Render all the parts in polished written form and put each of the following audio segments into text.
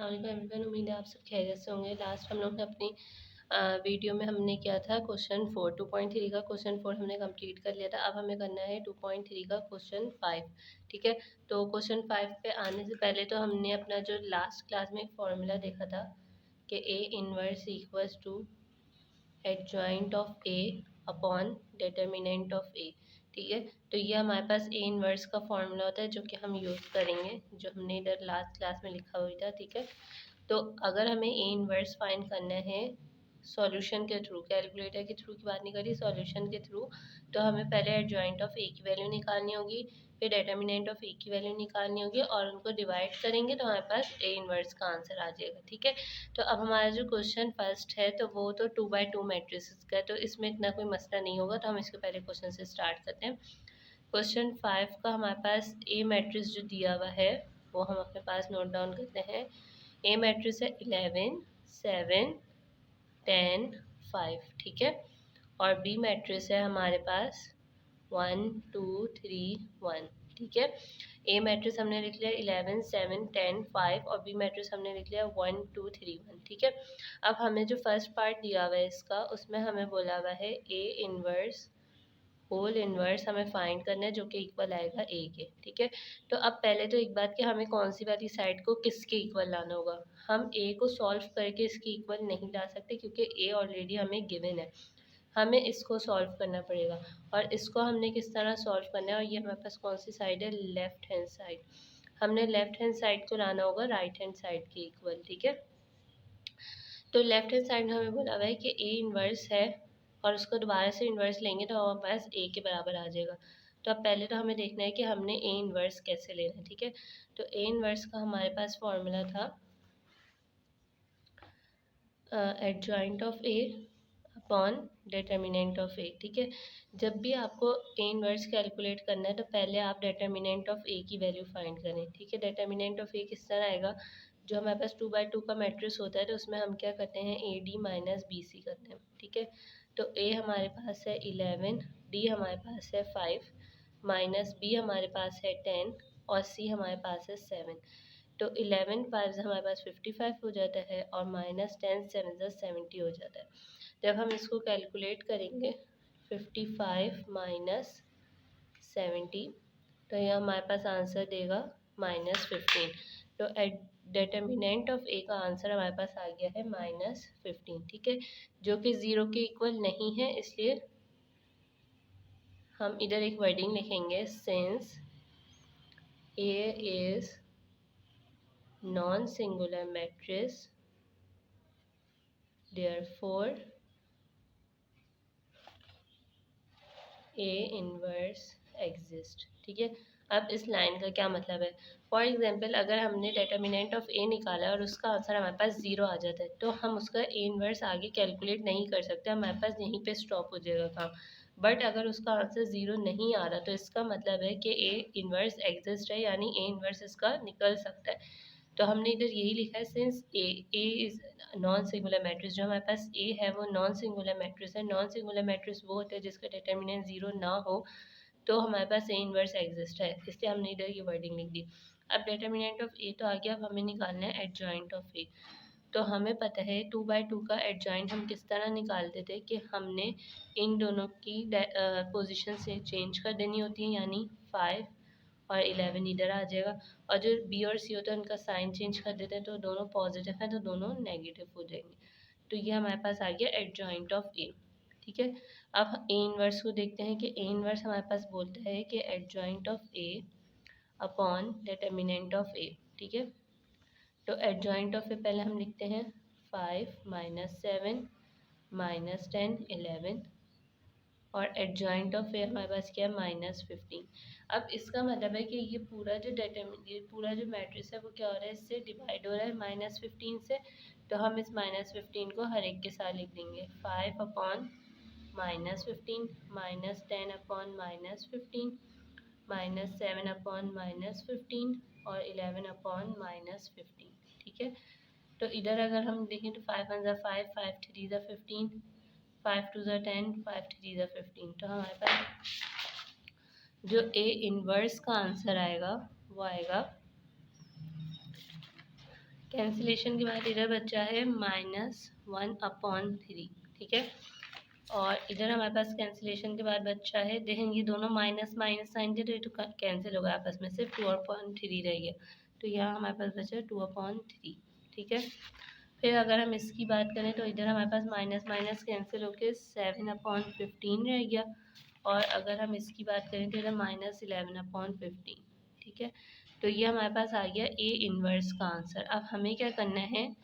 अस्सलाम वालेकुम एवरीवन। उम्मीद है आप सब खैरियत से होंगे। लास्ट हम लोग ने अपनी वीडियो में हमने किया था क्वेश्चन 4 2.3 का क्वेश्चन 4 हमने कंप्लीट कर लिया था। अब हमें करना है 2.3 का क्वेश्चन 5। ठीक है, तो क्वेश्चन 5 पे आने से पहले तो हमने अपना जो लास्ट क्लास में एक फॉर्मूला देखा था कि A inverse equals to adjoint of A upon determinant of A. ठीक है, तो ये हमारे पास ए इनवर्स का फॉर्मूला होता है जो कि हम यूज़ करेंगे, जो हमने इधर लास्ट क्लास में लिखा हुआ था। ठीक है, तो अगर हमें ए इनवर्स फाइंड करना है सॉल्यूशन के थ्रू, कैलकुलेटर के थ्रू की बात नहीं करी, सॉल्यूशन के थ्रू, तो हमें पहले एडजॉइंट ऑफ ए की वैल्यू निकालनी होगी, फिर डिटर्मिनेंट ऑफ ए की वैल्यू निकालनी होगी और उनको डिवाइड करेंगे तो हमारे पास ए इनवर्स का आंसर आ जाएगा। ठीक है, तो अब हमारा जो क्वेश्चन फर्स्ट है तो वो तो 2x2 मैट्रिसेस का है, तो इसमें इतना कोई मसला नहीं होगा। तो हम इसके पहले क्वेश्चन से स्टार्ट करते हैं। क्वेश्चन 5 का हमारे पास ए मैट्रिक्स जो दिया हुआ है वो हम अपने पास नोट डाउन करते हैं। ए मैट्रिक्स है 11 7 10 5। ठीक है, और बी मैट्रिक्स है हमारे पास 1 2 3 1। ठीक है, ए मैट्रिक्स हमने लिख लिया 11 7 10 5 और बी मैट्रिक्स हमने लिख लिया 1 2 3 1। ठीक है, अब हमें जो फर्स्ट पार्ट दिया हुआ है इसका, उसमें हमें बोला हुआ है ए इनवर्स होल इनवर्स हमें फाइंड करना है जो कि इक्वल आएगा ए के। ठीक है, तो अब पहले तो एक बात कि हमें कौन सी वाली साइड को किसके इक्वल लाना होगा। हम ए को सॉल्व करके इसके इक्वल नहीं ला सकते क्योंकि ए ऑलरेडी हमें गिवन है, हमें इसको सॉल्व करना पड़ेगा। और इसको हमने किस तरह सॉल्व करना है, और ये हमारे पास कौन सी साइड है, लेफ्ट हैंड साइड। हमने लेफ्ट हैंड साइड को लाना होगा राइट हैंड साइड के इक्वल। ठीक है, तो लेफ्ट हैंड साइड में हमें बोला हुआ है कि ए इनवर्स है और उसको दोबारा से इन्वर्स लेंगे तो हमारे पास ए के बराबर आ जाएगा। तो अब पहले तो हमें देखना है कि हमने ए इनवर्स कैसे लेना है। ठीक है, तो ए इनवर्स का हमारे पास फॉर्मूला था adjoint of A upon determinant of A. ठीक है, जब भी आपको ए इनवर्स कैलकुलेट करना है तो पहले आप डिटर्मिनेंट ऑफ ए की वैल्यू फाइंड करें। ठीक है, डिटर्मिनेंट ऑफ ए किस तरह आएगा, जो हमारे पास 2x2 का मैट्रिक्स होता है तो उसमें हम क्या करते हैं, A D minus B C करते हैं। ठीक है, तो ए हमारे पास है 11, डी हमारे पास है 5, माइनस बी हमारे पास है 10 और सी हमारे पास है 7। तो 11 5 हमारे पास 55 हो जाता है और माइनस 10 7 70 हो जाता है। जब हम इसको कैलकुलेट करेंगे 55 माइनस 70, तो यह हमारे पास आंसर देगा -15। तो एट डिटर्मिनेंट ऑफ ए का आंसर हमारे पास आ गया है -15। ठीक है, जो कि 0 के इक्वल नहीं है, इसलिए हम इधर एक वर्डिंग लिखेंगे, since A is non singular matrix therefore A inverse exist. ठीक है, अब इस लाइन का क्या मतलब है, फॉर एग्जांपल अगर हमने डिटर्मिनेंट ऑफ ए निकाला और उसका आंसर हमारे पास 0 आ जाता है तो हम उसका ए इनवर्स आगे कैलकुलेट नहीं कर सकते, हमारे पास यहीं पे स्टॉप हो जाएगा काम। बट अगर उसका आंसर 0 नहीं आ रहा तो इसका मतलब है कि ए इनवर्स एग्जिस्ट है, यानी ए इनवर्स इसका निकल सकता है। तो हमने इधर यही लिखा है, since A is non singular matrix, जो हमारे पास ए है वो नॉन सिंगुलर मैट्रिक्स है। नॉन सिंगुलर मैट्रिक्स वो होता है जिसका डिटर्मिनेंट 0 ना हो, तो हमारे पास ए इनवर्स एग्जिस्ट है, इसलिए हमने इधर ये वर्डिंग लिख दी। अब डिटर्मिनेंट ऑफ ए तो आ गया, अब हमें निकालना है एडजॉइंट ऑफ ए। तो हमें पता है 2x2 का एडजॉइंट हम किस तरह निकालते थे कि हमने इन दोनों की पोजीशन से चेंज कर देनी होती है, यानी 5 और 11 इधर आ जाएगा, और जो बी और सी होता है उनका साइन चेंज कर देते हैं तो दोनों पॉजिटिव हैं तो दोनों नेगेटिव हो जाएंगे। तो ये हमारे पास आ गया एडजॉइंट ऑफ ए। ठीक है, अब ए इनवर्स को देखते हैं कि ए इनवर्स हमारे पास बोलता है कि adjoint of A upon determinant of A. ठीक है, तो एडजॉइंट ऑफ ए पहले हम लिखते हैं 5 माइनस 7 माइनस 10 11, और एडजॉइंट ऑफ ए हमारे पास क्या है, -15। अब इसका मतलब है कि ये पूरा जो मैट्रिक्स है वो क्या हो रहा है, इससे डिवाइड हो रहा है -15 से। तो हम इस -15 को हर एक के साथ लिख देंगे, 5 upon -15 minus 10 upon -15 minus 7 upon -15 और 11 अपॉन -15। ठीक है, तो इधर अगर हम देखें तो 5 1 ज़ा 5 5 3 ज़ा 15 5 2 ज़ा 10 5 3 ज़ा 15। तो हमारे पास जो ए इनवर्स का आंसर आएगा वो आएगा कैंसिलेशन के बाद इधर बचा है -1/3, ठीक है। और इधर हमारे पास कैंसिलेशन के बाद बचा है, देखेंगे दोनों माइनस माइनस साइन थे तो ये तो कैंसिल होगा आपस में, सिर्फ 2/3 रह गया। तो यहाँ हमारे पास बचा 2/3, ठीक है। फिर अगर हम इसकी बात करें तो इधर हमारे पास माइनस माइनस कैंसिल होकर 7/15 रह गया। और अगर हम इसकी बात करें तो इधर -11/15, ठीक है। तो ये हमारे पास आ गया ए इन्वर्स का आंसर। अब हमें क्या करना है,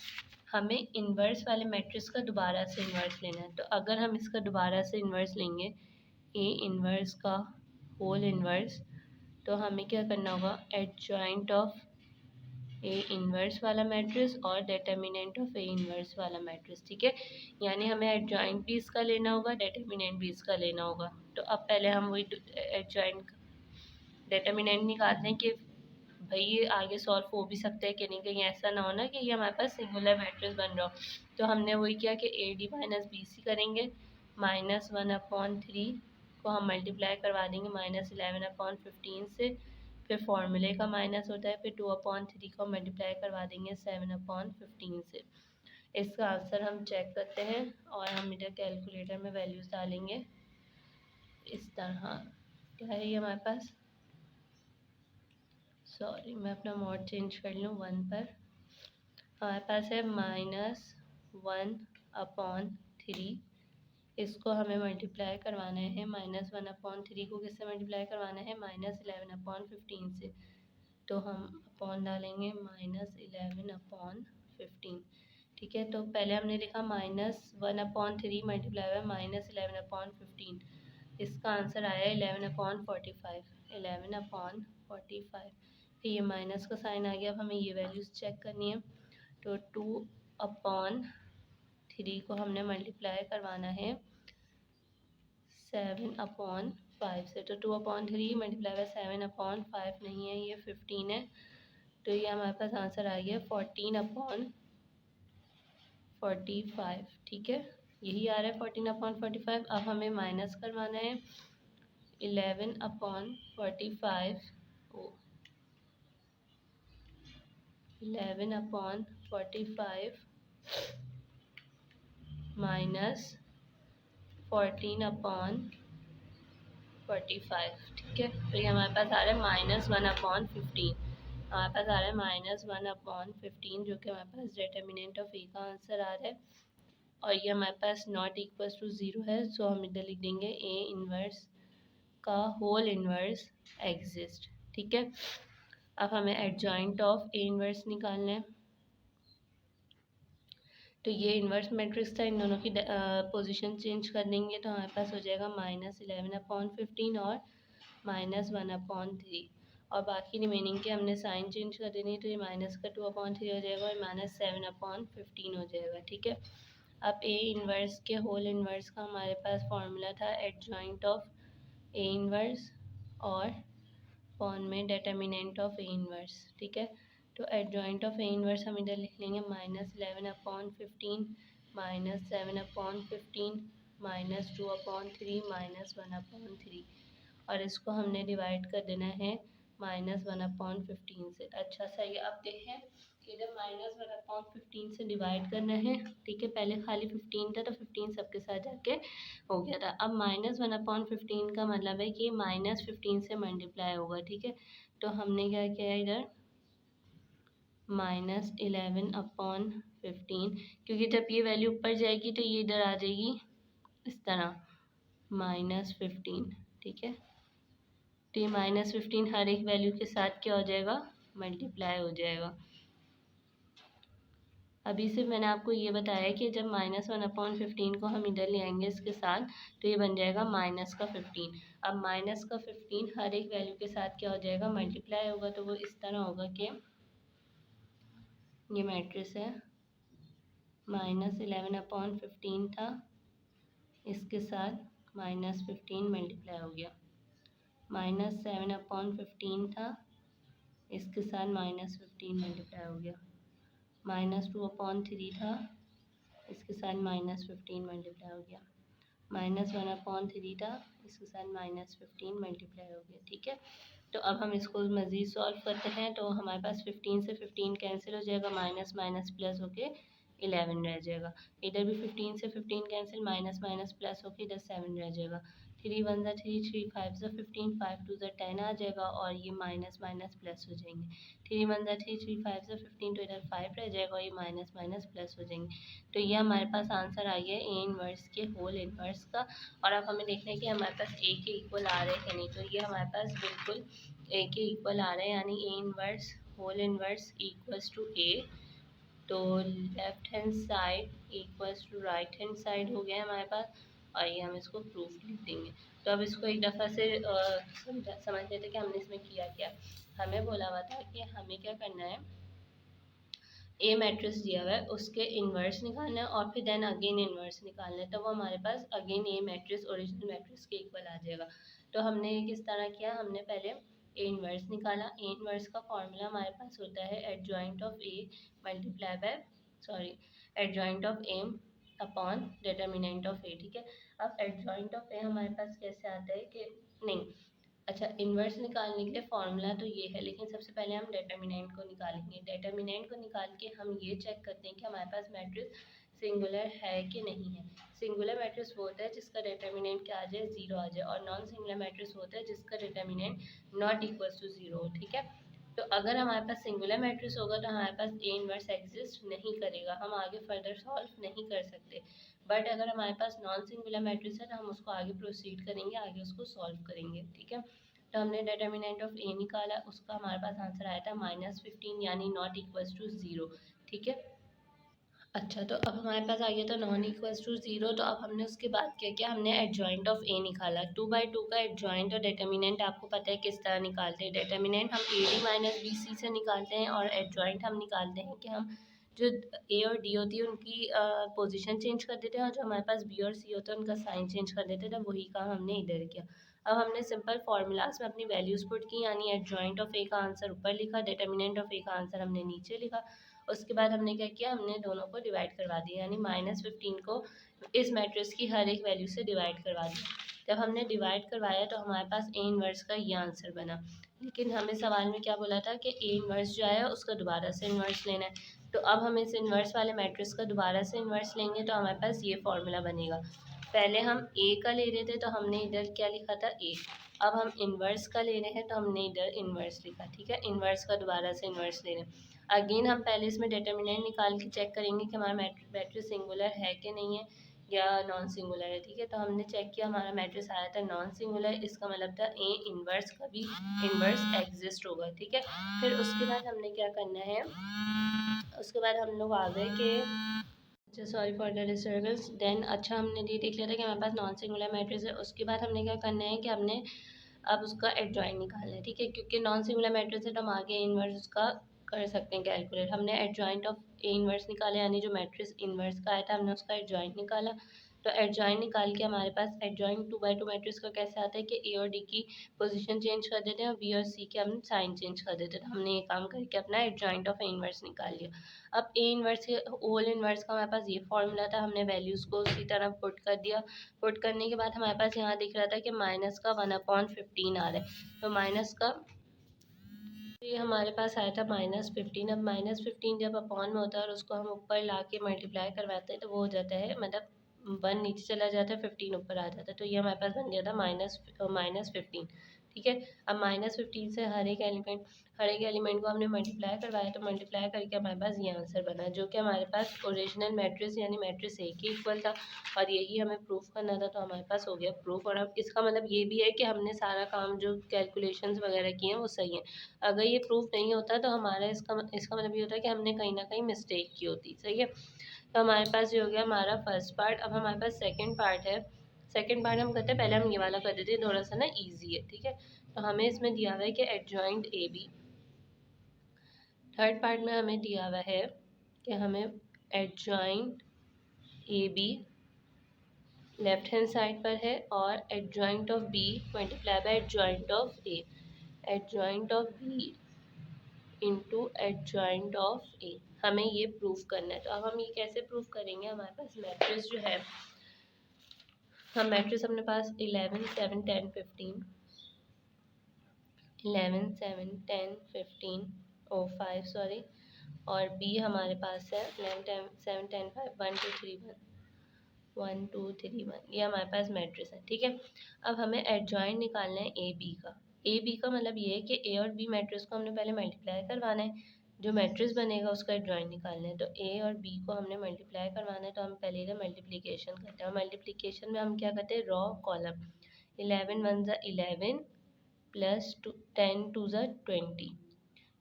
हमें इन्वर्स वाले मैट्रिक्स का दोबारा से इन्वर्स लेना है। तो अगर हम इसका दोबारा से इन्वर्स लेंगे ए इन्वर्स का होल इन्वर्स, तो हमें क्या करना होगा, एडजॉइंट ऑफ ए इन्वर्स वाला मैट्रिक्स और डिटर्मिनेंट ऑफ ए इन्वर्स वाला मैट्रिक्स, ठीक है। यानी हमें एडजॉइंट भी इसका लेना होगा, डिटर्मिनेंट भी इसका लेना होगा। तो अब पहले हम वही एडजॉइंट डिटर्मिनेंट निकालते हैं कि भाई ये आगे सॉल्व हो भी सकता है कि नहीं, कहीं ऐसा ना हो ना कि ये हमारे पास सिंगुलर मैट्रिक्स बन रहा हो। तो हमने वही किया कि A D minus B C करेंगे, -1/3 को हम मल्टीप्लाई करवा देंगे -11/15 से, फिर फॉर्मूले का माइनस होता है, फिर 2/3 को मल्टीप्लाई करवा देंगे 7/15 से। इसका आंसर हम चेक करते हैं और हम इधर कैलकुलेटर में वैल्यूज़ डालेंगे इस तरह। क्या है ये हमारे पास, सॉरी मैं अपना मोड चेंज कर लूँ 1 पर। हमारे पास है -1/3, इसको हमें मल्टीप्लाई करवाना है, -1/3 को किससे मल्टीप्लाई करवाना है, -11/15 से। तो हम अपॉन डालेंगे -11/15, ठीक है। तो पहले हमने लिखा -1/3 मल्टीप्लाई बाय -11/15, इसका आंसर आया 11/45, 11/45। फिर ये माइनस का साइन आ गया। अब हमें ये वैल्यूज़ चेक करनी है। तो 2/3 को हमने मल्टीप्लाई करवाना है 7/5 से। तो 2/3 मल्टीप्लाई बाय 7/5 नहीं है, ये 15 है। तो ये हमारे पास आंसर आ गया 14/45, ठीक है। यही आ रहा है 14/45। अब हमें माइनस करवाना है 11/45 माइनस 14/45, ठीक है। तो ये हमारे पास आ रहा है -1/15, हमारे पास आ रहा है -1/15, जो कि हमारे पास डिटर्मिनेंट ऑफ ए का आंसर आ रहा है। और ये हमारे पास नॉट इक्वल टू 0 है, सो हम इधर लिख देंगे ए इन्वर्स का होल इन्वर्स एग्जिस्ट, ठीक है। अब हमें एडजॉइंट ऑफ ए इन्वर्स निकालना है। तो ये इन्वर्स मैट्रिक्स था, इन दोनों की पोजीशन चेंज कर देंगे तो हमारे पास हो जाएगा -11/15 और -1/3। और बाकी रिमेनिंग के हमने साइन चेंज कर देनी है, तो ये माइनस का 2/3 हो जाएगा और -7/15 हो जाएगा, ठीक है। अब ए इन्वर्स के होल इन्वर्स का हमारे पास फॉर्मूला था एडजॉइंट ऑफ ए इन्वर्स और फॉर्म में डिटर्मिनेंट ऑफ ए इन्वर्स, ठीक है। तो एडजॉइंट ऑफ ए इन्वर्स हम इधर लिख लेंगे -11/15 -7/15 -2/3 -1/3, और इसको हमने डिवाइड कर देना है -1/15 से। अच्छा सही है। अब देखें कि इधर -1/15 से डिवाइड करना है, ठीक है। पहले खाली 15 था तो 15 सबके साथ जाके हो गया था। अब -1/15 का मतलब है कि -15 से मल्टीप्लाई होगा, ठीक है। तो हमने क्या किया इधर -11/15, क्योंकि जब ये वैल्यू ऊपर जाएगी तो ये इधर आ जाएगी इस तरह -15, ठीक है। तो ये -15 हर एक वैल्यू के साथ क्या हो जाएगा, मल्टीप्लाई हो जाएगा। अभी सिर्फ मैंने आपको ये बताया कि जब -1/15 को हम इधर ले आएंगे इसके साथ तो ये बन जाएगा -15। अब -15 हर एक वैल्यू के साथ क्या हो जाएगा, मल्टीप्लाई होगा। तो वो इस तरह होगा कि ये मैट्रिक्स है -11/15 था, इसके साथ -15 मल्टीप्लाई हो गया, -7/15 था, इसके साथ -15 मल्टीप्लाई हो गया, -2/3 था, इसके साथ -15 मल्टीप्लाई हो गया, -1/3 था, इसके साथ -15 मल्टीप्लाई हो गया, ठीक है। तो अब हम इसको मज़ीद सॉल्व करते हैं। तो हमारे पास 15 से 15 कैंसिल हो जाएगा, माइनस माइनस प्लस होके 11 रह जाएगा। इधर भी 15 से 15 कैंसिल, माइनस माइनस प्लस होके इधर 7 रह जाएगा। 3 1 ज़ा 3, 3 5 ज़ा 15, 5 2 ज़ा 10 आ जाएगा और ये माइनस माइनस प्लस हो जाएंगे। 3 1 ज़ा 3, 3 5 ज़ा 15, तो इधर 5 रह जाएगा और ये माइनस माइनस प्लस हो जाएंगे। तो ये हमारे पास आंसर आ गया ए इनवर्स के होल इनवर्स का। और अब हमें देखना है कि हमारे पास ए के इक्वल आ रहे हैं कि नहीं। तो ये हमारे पास बिल्कुल ए के इक्वल आ रहे हैं, यानी A inverse whole inverse equals to A. तो left hand side equals to right hand side हो गया हमारे पास। और ये हम इसको प्रूफ लिख देंगे। तो अब इसको एक दफ़ा से समझ लेते कि हमने इसमें किया क्या। हमें बोला हुआ था कि हमें क्या करना है, ए मैट्रिक्स दिया हुआ है उसके इन्वर्स निकालना है और फिर देन अगेन इन्वर्स निकालना है। तो वो हमारे पास अगेन ए मैट्रिक्स ओरिजिनल मैट्रिक्स के इक्वल आ जाएगा। तो हमने किस तरह किया, हमने पहले ए इन्वर्स निकाला। ए इन्वर्स का फॉर्मूला हमारे पास होता है adjoint of A multiply by adjoint of M upon determinant of A. ठीक है, अब एडजॉइंट ऑफ ए हमारे पास कैसे आता है कि नहीं, अच्छा इन्वर्स निकालने के लिए फॉर्मूला तो ये है, लेकिन सबसे पहले हम डिटर्मिनेंट को निकालेंगे। डिटर्मिनेंट को निकाल के हम ये चेक करते हैं कि हमारे पास मैट्रिक्स सिंगुलर है कि नहीं है। सिंगुलर मैट्रिक्स वो होता है जिसका डिटर्मिनेंट क्या आ जाए, जीरो आ जाए, और नॉन सिंगुलर मैट्रिक्स होता है जिसका determinant not equal to zero. ठीक है, तो अगर हमारे पास सिंगुलर मैट्रिक्स होगा तो हमारे पास ए इनवर्स एग्जिस्ट नहीं करेगा, हम आगे फर्दर सॉल्व नहीं कर सकते। बट अगर हमारे पास नॉन सिंगुलर मैट्रिक्स है तो हम उसको आगे प्रोसीड करेंगे, आगे उसको सॉल्व करेंगे। ठीक है, तो हमने डिटर्मिनेंट ऑफ ए निकाला, उसका हमारे पास आंसर आया था -15, यानी नॉट इक्वल्स टू ज़ीरो। ठीक है, अच्छा तो अब हमारे पास आ गया था नॉन इक्वल्स टू ज़ीरो। तो अब हमने उसके बाद क्या किया, हमने एडजॉइंट ऑफ ए निकाला। 2/2 का एडजॉइंट और डिटर्मिनेंट आपको पता है किस तरह निकालते हैं। डिटर्मिनेंट हम A D minus B C से निकालते हैं और एडजॉइंट हम निकालते हैं कि हम जो ए और डी होती है उनकी पोजीशन चेंज कर देते हैं, और जो हमारे पास बी और सी होता है उनका साइन चेंज कर देते थे। वही काम हमने इधर किया। अब हमने सिंपल फार्मूलाज में अपनी वैल्यूज़ पुट की, यानी एडजॉइंट ऑफ ए का आंसर ऊपर लिखा, डिटर्मिनेंट ऑफ ए का आंसर हमने नीचे लिखा। उसके बाद हमने क्या किया, हमने दोनों को डिवाइड करवा दिया, यानी -15 को इस मैट्रिक्स की हर एक वैल्यू से डिवाइड करवा दिया। जब हमने डिवाइड करवाया तो हमारे पास ए इनवर्स का ये आंसर बना। लेकिन हमें सवाल में क्या बोला था कि ए इनवर्स जो है उसका दोबारा से इन्वर्स लेना है। तो अब हम इस इन्वर्स वाले मैट्रिक्स का दोबारा से इन्वर्स लेंगे तो हमारे पास ये फॉर्मूला बनेगा। पहले हम ए का ले रहे थे तो हमने इधर क्या लिखा था, ए। अब हम इन्वर्स का ले रहे हैं तो हमने इधर इन्वर्स लिखा। ठीक है, इन्वर्स का दोबारा से इन्वर्स ले रहे हैं। अगेन हम पहले इसमें डिटर्मिनेंट निकाल के चेक करेंगे कि हमारा मैट्रिक्स सिंगुलर है कि नहीं है या नॉन सिंगुलर है। ठीक है, तो हमने चेक किया, हमारा मैट्रिक्स आया था नॉन सिंगुलर, इसका मतलब था ए इन्वर्स का भी इन्वर्स एग्जिस्ट होगा। ठीक है, फिर उसके बाद हमने क्या करना है, उसके बाद हम लोग आ गए कि अच्छा sorry for the disturbance. Then अच्छा हमने ये देख लिया था कि हमारे पास नॉन सिंगुलर मैट्रिक्स है। उसके बाद हमने क्या करना है कि हमने अब उसका एडजॉइंट निकालना है। ठीक है, क्योंकि नॉन सिंगुलर मैट्रिक्स है तो हम आगे इन्वर्स उसका कर सकते हैं कैलकुलेट। हमने एडजॉइंट ऑफ ए इन्वर्स निकाला, यानी जो मैट्रिक्स इन्वर्स का आया था हमने उसका एडजॉइंट निकाला। तो एडजॉइंट निकाल के हमारे पास एडजॉइंट 2/2 मैट्रिक्स का कैसे आता है कि ए और डी की पोजीशन चेंज कर देते हैं और बी और सी के हम साइन चेंज कर देते हैं। तो हमने ये काम करके अपना एडजॉइंट ऑफ ए इन्वर्स निकाल लिया। अब ए इन्वर्स के होल इन्वर्स का हमारे पास ये फॉर्मूला था, हमने वैल्यूज़ को उसी तरह पुट कर दिया। पुट करने के बाद हमारे पास यहाँ दिख रहा था कि माइनस का 1/15 आ रहा है। तो माइनस का ये हमारे पास आया था -15। अब -15 जब अपॉन में होता है और उसको हम ऊपर ला के मल्टीप्लाई करवाते हैं तो वो हो जाता है, मतलब 1 नीचे चला जाता है, 15 ऊपर आ जाता है। तो ये हमारे पास बन गया था -15। ठीक है, अब -15 से हर एक एलिमेंट को हमने मल्टीप्लाई करवाया, तो मल्टीप्लाई करके हमारे पास ये आंसर बना, जो कि हमारे पास ओरिजिनल मैट्रिक्स यानी मैट्रिक्स ए के इक्वल था। और यही हमें प्रूफ करना था, तो हमारे पास हो गया प्रूफ। और अब इसका मतलब ये भी है कि हमने सारा काम जो कैलकुलेशंस वगैरह किए हैं वो सही है। अगर ये प्रूफ नहीं होता तो हमारा इसका मतलब ये होता है कि हमने कहीं ना कहीं मिस्टेक की होती। सही है, तो हमारे पास ये हो गया हमारा फर्स्ट पार्ट। अब हमारे पास सेकंड पार्ट है। सेकंड पार्ट हम करते हैं, पहले हम ये वाला कर देते हैं, थोड़ा सा ना इजी है। ठीक है, तो हमें इसमें दिया हुआ है कि adjoint A B. Third part में हमें दिया हुआ है कि हमें adjoint A B left hand side पर है और adjoint of B multiply by adjoint of A. Adjoint of B into adjoint of A, हमें ये प्रूफ करना है। तो अब हम ये कैसे प्रूफ करेंगे, हमारे पास मैट्रिक्स जो है, हम मैट्रिक्स अपने पास 11 7 10 15 11 7 10 15 5 सॉरी, और बी हमारे पास है 11 10 7 10 5 1 2 3 1 2 3 1, ये हमारे पास मैट्रिक्स है। ठीक है, अब हमें एडजॉइंट निकालना है ए बी का। ए बी का मतलब ये है कि ए और बी मैट्रिक्स को हमने पहले मल्टीप्लाई करवाना है, जो मैट्रिक्स बनेगा उसका एडजॉइंट निकालना है। तो ए और बी को हमने मल्टीप्लाई करवाना है, तो हम पहले इधर मल्टीप्लिकेशन करते हैं, और मल्टीप्लिकेशन में हम क्या करते हैं, रॉ कॉलम 11 1 ज़ा 11 प्लस 10 2 ज़ा 20,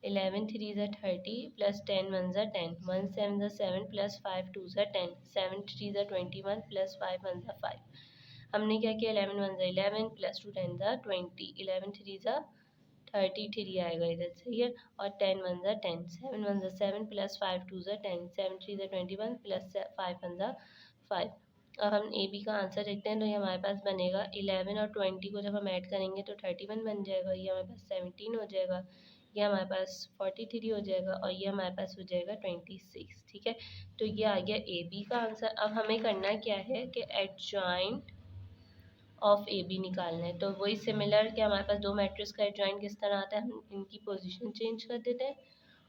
11 3 ज़ा 30 प्लस 10 1 ज़ा 10, 1 7 ज़ा 7 प्लस 5 2 ज़ा 10, 7 3 ज़ा 21 प्लस 5 1 ज़ा 5। हमने क्या किया, 11 1 ज़ा 11 प्लस 2 10 ज़ा 20, 11 3 ज़ा 33 आएगा इधर, सही है, और 10 1 ज़ा 10, 7 1 ज़ा 7 प्लस 5 2 ज़ा 10, 7 3 ज़ा 21 प्लस 5 1 ज़ा 5। अब हम ए बी का आंसर देखते हैं, तो ये हमारे पास बनेगा 11 और 20 को जब हम ऐड करेंगे तो 31 बन जाएगा, ये हमारे पास 17 हो जाएगा, ये हमारे पास 43 हो जाएगा, और ये हमारे पास हो जाएगा 26। ठीक है, तो ये आ गया ए बी का आंसर। अब हमें करना क्या है कि एडजॉइंट ऑफ ए बी निकालना है। तो वही सिमिलर कि हमारे पास दो मैट्रिक्स का एडजॉइंट किस तरह आता है, हम इनकी पोजीशन चेंज कर देते हैं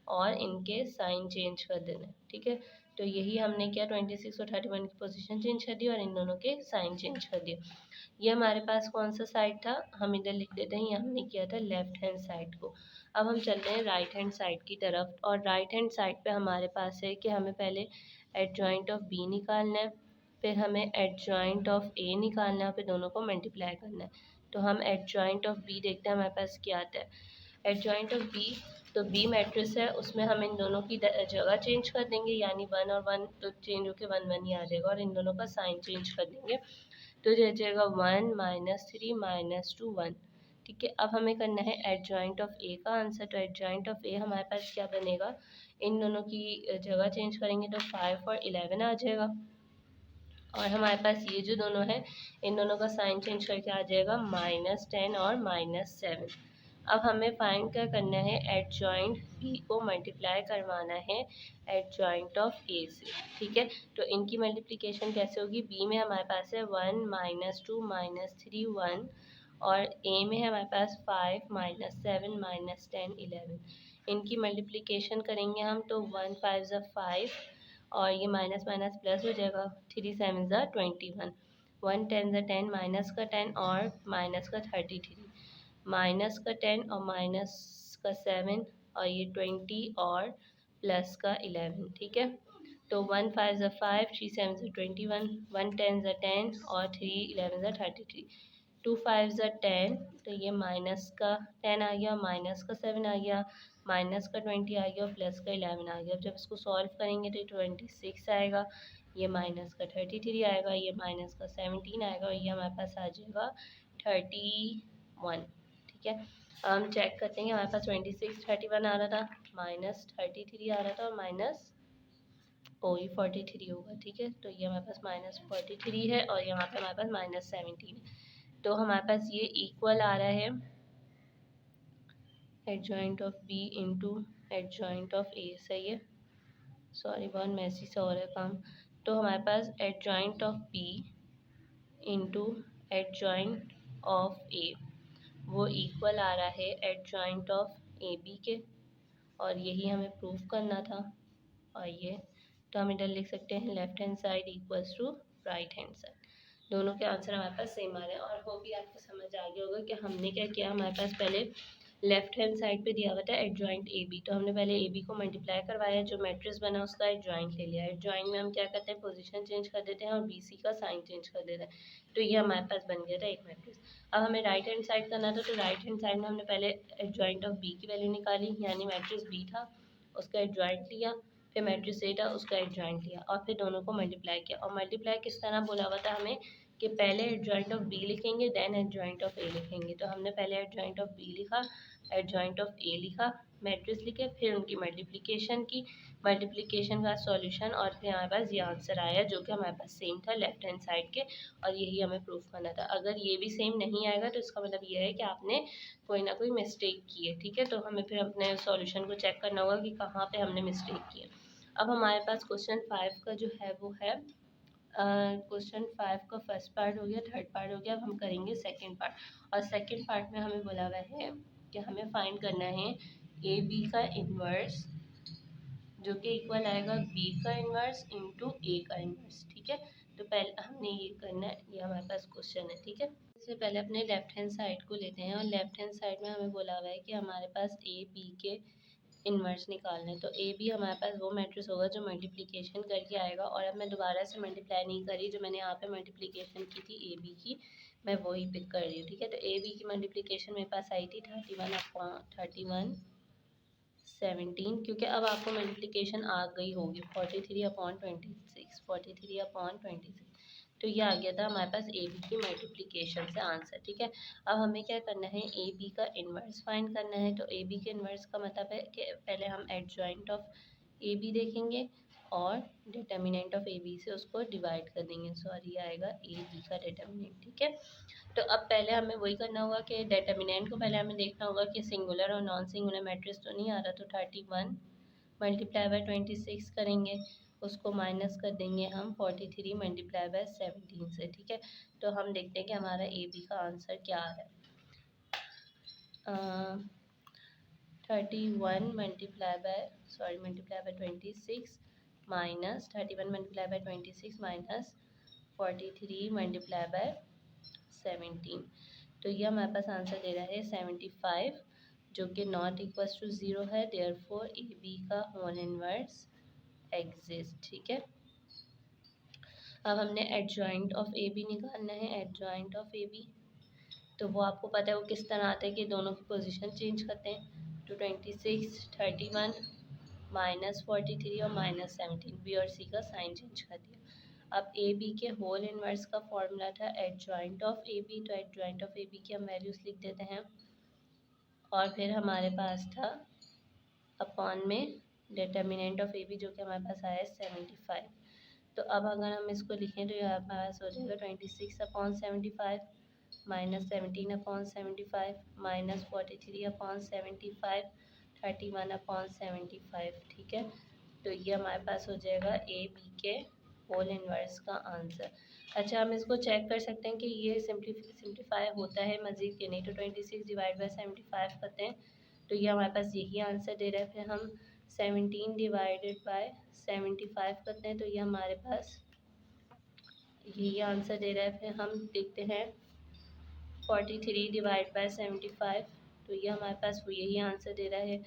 और इनके साइन चेंज कर देते हैं। ठीक है, तो यही हमने किया, 26 और 31 की पोजीशन चेंज कर दी और इन दोनों के साइन चेंज कर दिया। ये हमारे पास कौन सा साइड था, हम इधर लिख देते हैं, ये हमने किया था लेफ्ट हैंड साइड को। अब हम चलते हैं राइट हैंड साइड की तरफ, और राइट हैंड साइड पे हमारे पास है कि हमें पहले एडजॉइंट ऑफ बी निकालना है, फिर हमें एडजॉइंट ऑफ ए निकालना है, फिर दोनों को मल्टीप्लाई करना है। तो हम एडजॉइंट ऑफ बी देखते हैं हमारे पास क्या आता है। एडजॉइंट ऑफ बी, तो बी मैट्रिक्स है, उसमें हम इन दोनों की जगह चेंज कर देंगे, यानी 1 और 1 तो चेंज होकर 1 1 ही आ जाएगा, और इन दोनों का साइन चेंज कर देंगे, तो रह जाएगा 1 -3 -2 1। ठीक है, अब हमें करना है एडजॉइंट ऑफ ए का आंसर। तो एडजॉइंट ऑफ ए हमारे पास क्या बनेगा, इन दोनों की जगह चेंज करेंगे तो 5 और 11 आ जाएगा, और हमारे पास ये जो दोनों है इन दोनों का साइन चेंज करके आ जाएगा -10 और -7। अब हमें फाइंड क्या करना है, एडजॉइंट बी को मल्टीप्लाई करवाना है एडजॉइंट ऑफ ए से। ठीक है, तो इनकी मल्टीप्लिकेशन कैसे होगी, बी में हमारे पास है 1 -2 -3 1, और ए में है हमारे पास 5 -7 -10 11। इनकी मल्टीप्लिकेशन करेंगे हम, तो 1 5 ज़ा 5, और ये माइनस माइनस प्लस हो जाएगा, 3 7 ज़ा 21, 1 10 ज़ा 10 माइनस का 10 और माइनस का 33, माइनस का 10 और माइनस का 7, और ये 20 और प्लस का 11। ठीक है, तो 1 5 ज़ा 5, 3 7 ज़ा 21, 1 10 ज़ा 10 और 3 11 ज़ा 33, 2 5 ज़ा 10, तो ये माइनस का 10 आ गया, माइनस का 7 आ गया, माइनस का 20 आ गया, और प्लस का 11 आ गया। जब इसको सॉल्व करेंगे तो 26 आएगा, ये माइनस का 33 आएगा, ये माइनस का 17 आएगा, और ये हमारे पास आ जाएगा 31। ठीक है, हम चेक करते हैं, हमारे पास 26 31 आ रहा था, -33 आ रहा था, और माइनस ये 43 होगा। ठीक है, तो ये हमारे पास -43 है, और यहाँ पे हमारे पास -17 है, तो हमारे पास ये इक्वल आ रहा है adjoint of B into adjoint of A. सही है, सॉरी बहुत मैसी सा हो रहा है काम। तो हमारे पास adjoint of B into adjoint of A, वो इक्वल आ रहा है एडजॉइंट ऑफ ए बी के, और यही हमें प्रूफ करना था। और ये, तो हम इधर लिख सकते हैं left hand side equals to right hand side. दोनों के आंसर हमारे पास सेम आ रहे हैं, और वो भी आपको समझ आ गया होगा कि हमने क्या किया। हमारे पास पहले लेफ्ट हैंड साइड पे दिया हुआ था एडजॉइंट ए बी, तो हमने पहले ए बी को मल्टीप्लाई करवाया, जो मैट्रिक्स बना उसका एडजॉइंट ले लिया। एडजॉइंट में हम क्या करते हैं, पोजीशन चेंज कर देते हैं और बी सी का साइन चेंज कर देते हैं, तो ये हमारे पास बन गया था एक मैट्रिक्स। अब हमें राइट हैंड साइड करना था, तो राइट हैंड साइड में हमने पहले एडजॉइंट ऑफ बी की वैल्यू निकाली, यानी मैट्रिक्स बी था उसका एडजॉइंट लिया, फिर मैट्रिक्स ए था उसका एडजॉइंट लिया, और फिर दोनों को मल्टीप्लाई किया। और मल्टीप्लाई किस तरह बोला हुआ था हमें, कि पहले एडजॉइंट ऑफ बी लिखेंगे देन एडजॉइंट ऑफ ए लिखेंगे। तो हमने पहले एडजॉइंट ऑफ बी लिखा, एडजॉइंट ऑफ ए लिखा, मैट्रिक्स लिखे, फिर उनकी मल्टीप्लिकेशन की, मल्टीप्लिकेशन का सॉल्यूशन, और फिर हमारे पास ये आंसर आया जो कि हमारे पास सेम था लेफ्ट हैंड साइड के, और यही हमें प्रूफ करना था। अगर ये भी सेम नहीं आएगा तो इसका मतलब ये है कि आपने कोई ना कोई मिस्टेक की है। ठीक है, तो हमें फिर अपने सॉल्यूशन को चेक करना होगा कि कहाँ पे हमने मिस्टेक की है। अब हमारे पास क्वेश्चन 5 का जो है वो है, क्वेश्चन 5 का फर्स्ट पार्ट हो गया, थर्ड पार्ट हो गया, अब हम करेंगे सेकंड पार्ट। और सेकंड पार्ट में हमें बोला हुआ है कि हमें फाइंड करना है ए बी का इन्वर्स, जो कि इक्वल आएगा बी का इन्वर्स इंटू ए का इन्वर्स। ठीक है, तो पहले हमने ये करना है, ये हमारे पास क्वेश्चन है। ठीक है, इससे पहले अपने लेफ्ट हैंड साइड को लेते हैं और लेफ्ट हैंड साइड में हमें बोला हुआ है कि हमारे पास ए बी के इन्वर्स निकालना है। तो ए बी हमारे पास वो मैट्रिक्स होगा जो मल्टीप्लिकेशन करके आएगा, और अब मैं दोबारा से मल्टीप्लाई नहीं करी, जो मैंने यहाँ पे मल्टीप्लिकेशन की थी ए बी की, मैं वही पिक कर रही हूँ। ठीक है, तो ए बी की मल्टीप्लिकेशन मेरे पास आई थी 31/17, क्योंकि अब आपको मल्टीप्लिकेशन आ गई होगी 43/26, तो ये आ गया था हमारे पास ए बी की मल्टीप्लिकेशन से आंसर। ठीक है, अब हमें क्या करना है, ए बी का इन्वर्स फाइंड करना है। तो ए बी के इन्वर्स का मतलब है कि पहले हम एडजॉइंट ऑफ ए बी देखेंगे और डिटर्मिनेंट ऑफ ए बी से उसको डिवाइड कर देंगे। सॉरी, आएगा ए बी का डिटर्मिनेंट। ठीक है, तो अब पहले हमें वही करना होगा कि डिटर्मिनेंट को पहले हमें देखना होगा कि सिंगुलर और नॉन सिंगुलर मैट्रिक्स तो नहीं आ रहा। तो 31 मल्टीप्लाई बाय 26 करेंगे, उसको माइनस कर देंगे हम 43 मल्टीप्लाई बाय 17 से। ठीक है, तो हम देखते हैं कि हमारा ए बी का आंसर क्या है। 31 multiply by 26 minus 31 multiply by 26 minus 43 multiply by 17, तो ये हमारे पास आंसर दे रहा है 75, जो कि नॉट इक्वल्स टू 0 है। देयरफॉर ए बी का होल इनवर्स एग्जिस्ट। ठीक है, अब हमने एडजॉइंट ऑफ ए बी निकालना है। एडजॉइंट ऑफ ए बी, तो वो आपको पता है वो किस तरह आता है कि दोनों की पोजीशन चेंज करते हैं। तो 26, 31 माइनस 43 और माइनस 17, बी और सी का साइन चेंज कर दिया। अब ए बी के होल इनवर्स का फॉर्मूला था एडजॉइंट ऑफ ए बी, तो एडजॉइंट ऑफ ए बी की हम वैल्यूज लिख देते हैं, और फिर हमारे पास था अपॉन में डिटर्मिनेंट ऑफ ए बी, जो कि हमारे पास आया है 75। तो अब अगर हम इसको लिखें तो यहाँ हमारे पास हो जाएगा 26/75 माइनस 17/75 माइनस 43/75 31/75। ठीक है, तो ये हमारे पास हो जाएगा ए बी के होल इनवर्स का आंसर। अच्छा, हम इसको चेक कर सकते हैं कि ये सिंप्लीफाई होता है मज़ीद कि नहीं। तो 26 डिवाइड बाई 75 करते हैं, तो ये हमारे पास यही आंसर दे रहा है। फिर हम 17 डिवाइडेड बाय 75 करते हैं, तो ये हमारे पास यही आंसर दे रहा है। फिर हम देखते हैं 43 डिवाइड बाय 75, तो ये हमारे पास यही आंसर दे रहा है।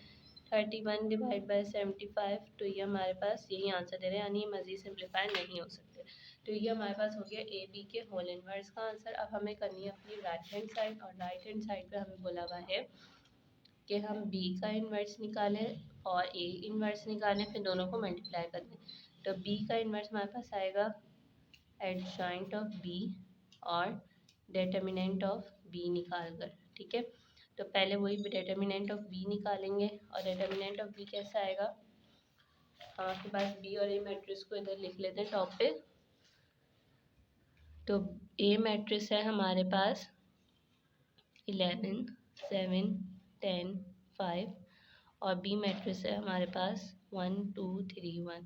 31 डिवाइड बाय 75, तो ये हमारे पास यही आंसर दे रहे हैं, यानी मज़ीद सिंप्लीफाई नहीं हो सकते। तो ये हमारे पास हो गया ए बी के होल इनवर्स का आंसर। अब हमें करनी है अपनी राइट हैंड साइड, और राइट हैंड साइड पे हमें बोला हुआ है कि हम बी का इन्वर्स निकालें और ए इन्वर्स निकालें, फिर दोनों को मल्टीप्लाई कर दें। तो बी का इन्वर्स हमारे पास आएगा एडजॉइंट ऑफ बी और डिटर्मिनेंट ऑफ बी निकाल कर। ठीक है, तो पहले वही डिटर्मिनेंट ऑफ बी निकालेंगे, और डिटर्मिनेंट ऑफ बी कैसा आएगा, हम आपके पास बी और ए मैट्रिक्स को इधर लिख लेते हैं टॉप पे। तो ए मैट्रिक्स है हमारे पास 11, 7, 10, 5, और बी मैट्रिक्स है हमारे पास 1, 2, 3, 1।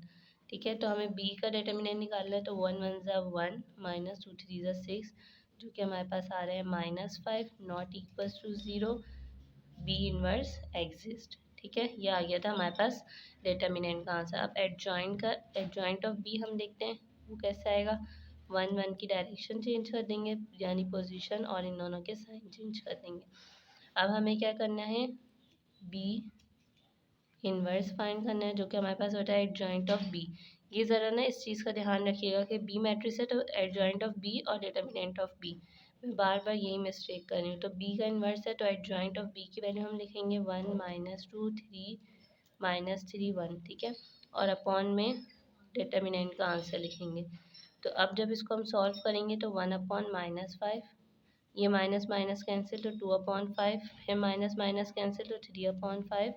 ठीक है, तो हमें बी का डिटर्मिनेंट निकालना है। तो 1 1 ज़ा 1 माइनस 2 3 ज़ा 6, जो कि हमारे पास आ रहा है -5, not equals to 0, B inverse exist. ठीक है, ये आ गया था हमारे पास डिटर्मिनेंट का आंसर। अब एडजॉइंट ऑफ बी हम देखते हैं वो कैसे आएगा। 1 1 की डायरेक्शन चेंज कर देंगे, यानी पोजीशन, और इन दोनों के साइन चेंज कर देंगे। अब हमें क्या करना है, बी इन्वर्स फाइंड करना है, जो कि हमारे पास होता है एडजॉइंट ऑफ बी। ये ज़रा ना इस चीज़ का ध्यान रखिएगा कि बी मैट्रिक्स है तो एडजॉइंट ऑफ बी और डिटर्मिनेंट ऑफ बी, मैं बार बार यही मिस्टेक कर रही हूँ। तो बी का इन्वर्स है तो एडजॉइंट ऑफ बी की वैल्यू हम लिखेंगे 1 -2 3 -3 1। ठीक है, और अपॉन में डिटर्मिनेंट का आंसर लिखेंगे। तो अब जब इसको हम सॉल्व करेंगे तो 1/-5, ये माइनस माइनस कैंसिल तो 2/5, फिर माइनस माइनस कैंसिल तो 3/5,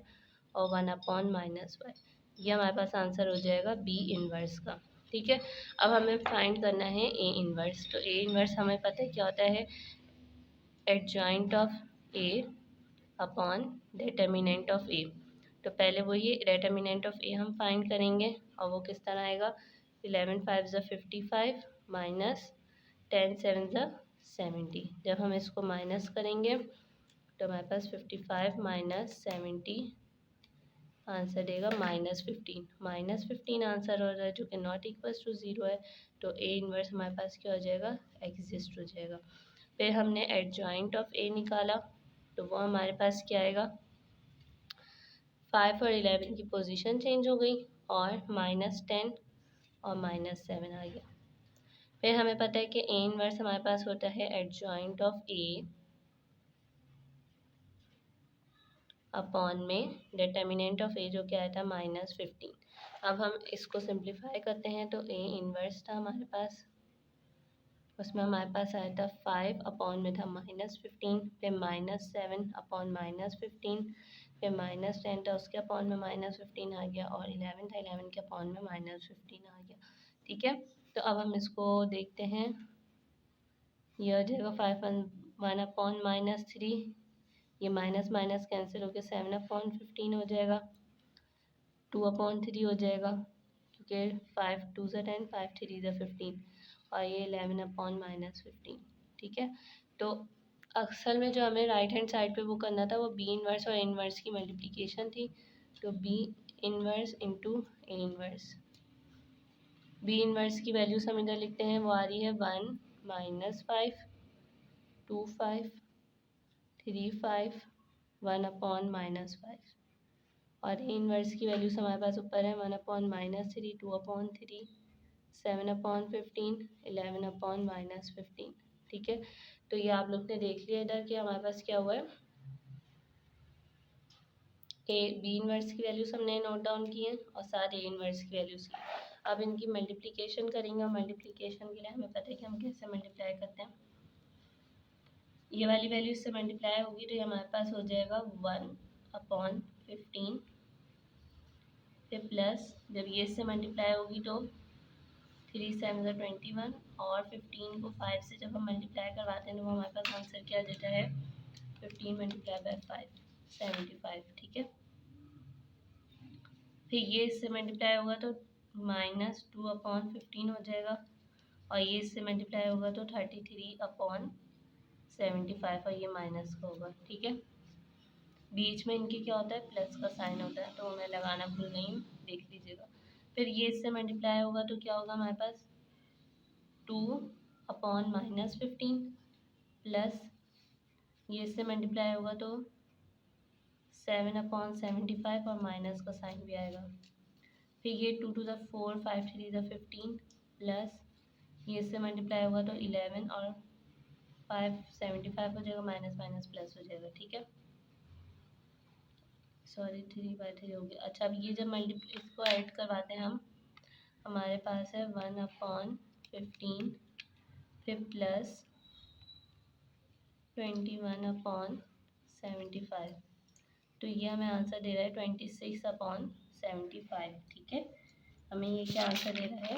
और 1/-5, ये हमारे पास आंसर हो जाएगा बी इन्वर्स का। ठीक है, अब हमें फाइंड करना है ए इन्वर्स। तो ए इन्वर्स हमें पता है क्या होता है, adjoint of A upon determinant of A. तो पहले वही डिटर्मिनेंट ऑफ ए हम फाइंड करेंगे, और वो किस तरह आएगा, 11 5 ज़ा 55 माइनस 10 7 ज़ा 70। जब हम इसको माइनस करेंगे तो हमारे पास 55 माइनस 70 आंसर देगा -15 आंसर हो रहा है जो कि नॉट इक्वल्स टू 0 है। तो ए इन्वर्स हमारे पास क्या हो जाएगा, एग्जिस्ट हो जाएगा। फिर हमने एडजॉइंट ऑफ ए निकाला तो वो हमारे पास क्या आएगा, 5 और 11 की पोजीशन चेंज हो गई और -10 और -7 आ गया। फिर हमें पता है कि ए इन्वर्स हमारे पास होता है एडजॉइंट ऑफ ए अपॉन में डिटर्मिनेंट ऑफ ए जो क्या आया था -15। अब हम इसको सिंप्लीफाई करते हैं तो ए इन्वर्स था हमारे पास, उसमें हमारे पास आया था 5 अपॉन में था -15, फिर -7 अपॉन -15, फिर -10 था उसके अपॉन में -15 आ गया और 11 था 11 के अपॉन में -15 आ गया। ठीक है, तो अब हम इसको देखते हैं। यह हो जाएगा 5 1 अपॉन -3, ये माइनस माइनस कैंसिल होकर 7 अपॉन 15 हो जाएगा, 2 अपॉन 3 हो जाएगा क्योंकि 5 2 ज़ा 10 5 3 ज़ा 15 और ये 11 अपॉन -15। ठीक है, तो असल में जो हमें राइट हैंड साइड पे वो करना था वो बी इन्वर्स और ए इन्वर्स की मल्टीप्लिकेशन थी। तो B inverse into A inverse, B inverse की वैल्यूज हम इधर लिखते हैं, वो आ रही है 1 -5 2 5 3 5 1 अपॉन -5 और ए इन्वर्स की वैल्यूज हमारे पास ऊपर है 1 अपॉन -3 2 अपॉन 3 7 अपॉन 15 11 अपॉन -15। ठीक है, तो ये आप लोग ने देख लिया इधर कि हमारे पास क्या हुआ है, ए बी इन्वर्स की वैल्यूज हमने नोट डाउन की हैं और साथ ए इन्वर्स की वैल्यूज की। अब इनकी मल्टीप्लिकेशन करेंगे और मल्टीप्लिकेशन के लिए हमें पता है कि हम कैसे मल्टीप्लाई करते हैं। ये वाली वैल्यू इससे मल्टीप्लाई होगी तो ये हमारे पास हो जाएगा 1 अपॉन 15, फिर प्लस जब ये इससे मल्टीप्लाई होगी तो 3 7 ज़ा 21 और 15 को 5 से जब हम मल्टीप्लाई करवाते हैं तो वो हमारे पास आंसर क्या देता है, 15 मल्टीप्लाई बाय 5 75। ठीक है, फिर ये इससे मल्टीप्लाई होगा तो -2 अपॉन 15 हो जाएगा और ये इससे मल्टीप्लाई होगा तो 33 अपॉन 75 और ये माइनस का होगा। ठीक है, बीच में इनके क्या होता है, प्लस का साइन होता है, तो मैं लगाना भूल गई हूँ, देख लीजिएगा। फिर ये इससे मल्टीप्लाई होगा तो क्या होगा हमारे पास 2 अपॉन -15 प्लस ये इससे मल्टीप्लाई होगा तो 7 अपॉन 75 और माइनस का साइन भी आएगा। फिर ये 2 2 ज़ा 4 5 3 ज़ा 15 प्लस ये इससे मल्टीप्लाई होगा तो 11 और 5 75 हो जाएगा, माइनस माइनस प्लस हो जाएगा। ठीक है, सॉरी 3/3 हो गया। अच्छा, अब ये जब इसको ऐड करवाते हैं हम, हमारे पास है 1 अपॉन 15 फिर प्लस 21 अपॉन 75, तो ये हमें आंसर दे रहा है 26 अपॉन 75। ठीक है, हमें ये क्या आंसर दे रहा है,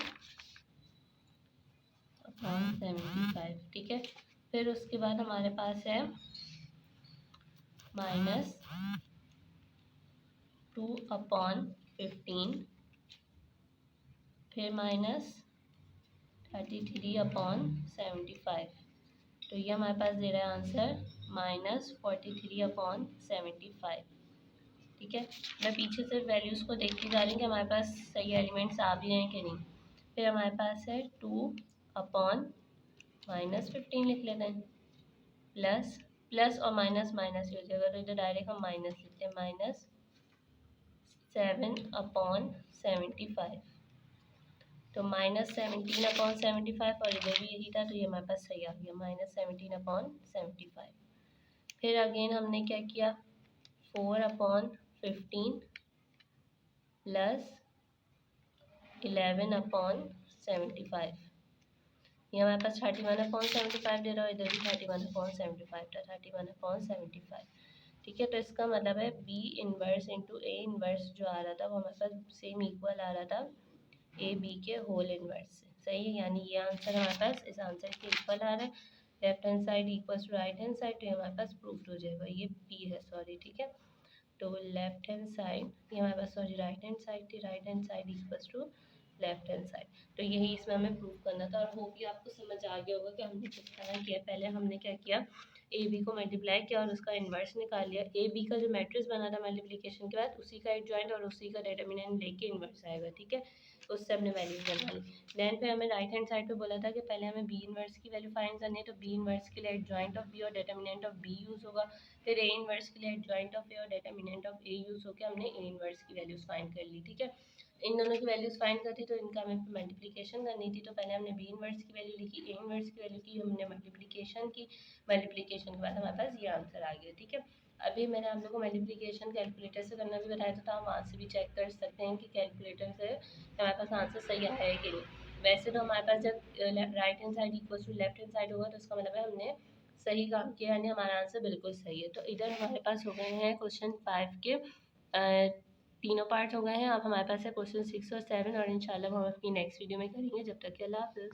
अपॉन 75। ठीक है, फिर उसके बाद हमारे पास है -2 अपॉन 15 फिर -33 अपॉन 75, तो ये हमारे पास दे रहा है आंसर -43 अपॉन 75। ठीक है, मैं पीछे से वैल्यूज़ को देखती जा रही हूँ कि हमारे पास सही एलिमेंट्स आ भी रहे हैं कि नहीं। फिर हमारे पास है 2 अपॉन -15 लिख लेते हैं, प्लस प्लस और माइनस माइनस ही हो जाएगा तो इधर डायरेक्ट हम माइनस लिखते हैं, -7 अपॉन 75, तो -17 अपॉन 75 और इधर भी यही था तो ये हमारे पास सही आ गया, -17 अपॉन 75। फिर अगेन हमने क्या किया, 4 अपॉन 15 प्लस 11 अपॉन 75, ये हमारे पास 31 अपॉन 75 दे रहा है, इधर भी 31 अपॉन 75 था, 31 अपॉन 75। ठीक है, तो इसका मतलब है B inverse into A inverse जो आ रहा था वो हमारे पास सेम इक्वल आ रहा था ए बी के होल इन्वर्स से। सही है, यानी ये आंसर हमारे पास इस आंसर के इक्वल आ रहा है, left hand side equals to right hand side, तो ये हमारे पास प्रूफ हो जाएगा, ये बी है, सॉरी। ठीक है, तो लेफ्ट हैंड साइड, ये हमारे पास सॉरी राइट हैंड साइड थी, right hand side equals to left hand side. तो यही इसमें हमें प्रूव करना था। और होप कि आपको समझ आ गया होगा कि हमने किस तरह किया। पहले हमने क्या किया, ए बी को मल्टीप्लाई किया और उसका इन्वर्स निकाल लिया। ए बी का जो मैट्रिक्स बना था मल्टीप्लिकेशन के बाद, उसी का एडजॉइंट और उसी का डिटर्मिनेंट लेके इन्वर्स आएगा, ठीक है। तो उससे हमने वैल्यूज बना ली। देन फिर हमें राइट हैंड साइड पे बोला था कि पहले हमें बी इन्वर्स की वैल्यू फाइंड करनी है, तो बी इन्वर्स के लिए एडजॉइंट ऑफ बी और डिटर्मिनेंट ऑफ बी यूज़ होगा। फिर ए इन्वर्स के लिए एडजॉइंट ऑफ ए और डिटर्मिनेंट ऑफ ए यूज़ होकर हमने ए इन्वर्स की वैल्यूज फाइंड कर ली, ठीक है। इन दोनों की वैल्यूज फाइंड करती तो इनका हमें मल्टीप्लिकेशन करनी थी। तो पहले हमने बी इन्वर्स की वैल्यू लिखी, ए इन्वर्स की वैल्यू की, हमने मल्टीप्लिकेशन की। मल्टीप्लिकेशन के बाद हमारे पास ये आंसर आ गया, ठीक है। अभी मैंने आप लोगों को मल्टीप्लिकेशन कैलकुलेटर से करना भी बताया था, हम वहाँ से भी चेक कर सकते हैं कि कैलकुलेटर से हमारे पास आंसर सही आया है कि नहीं। वैसे तो हमारे पास जब right hand side equal to left hand side होगा तो उसका मतलब है हमने सही काम किया, यानी हमारा आंसर बिल्कुल सही है। तो इधर हमारे पास हो गए हैं क्वेश्चन 5 के तीनों पार्ट हो गए हैं। अब हमारे पास है क्वेश्चन 6 और 7, और इंशाल्लाह हम अपनी नेक्स्ट वीडियो में करेंगे। जब तक के अल्लाह हाफ़िज़।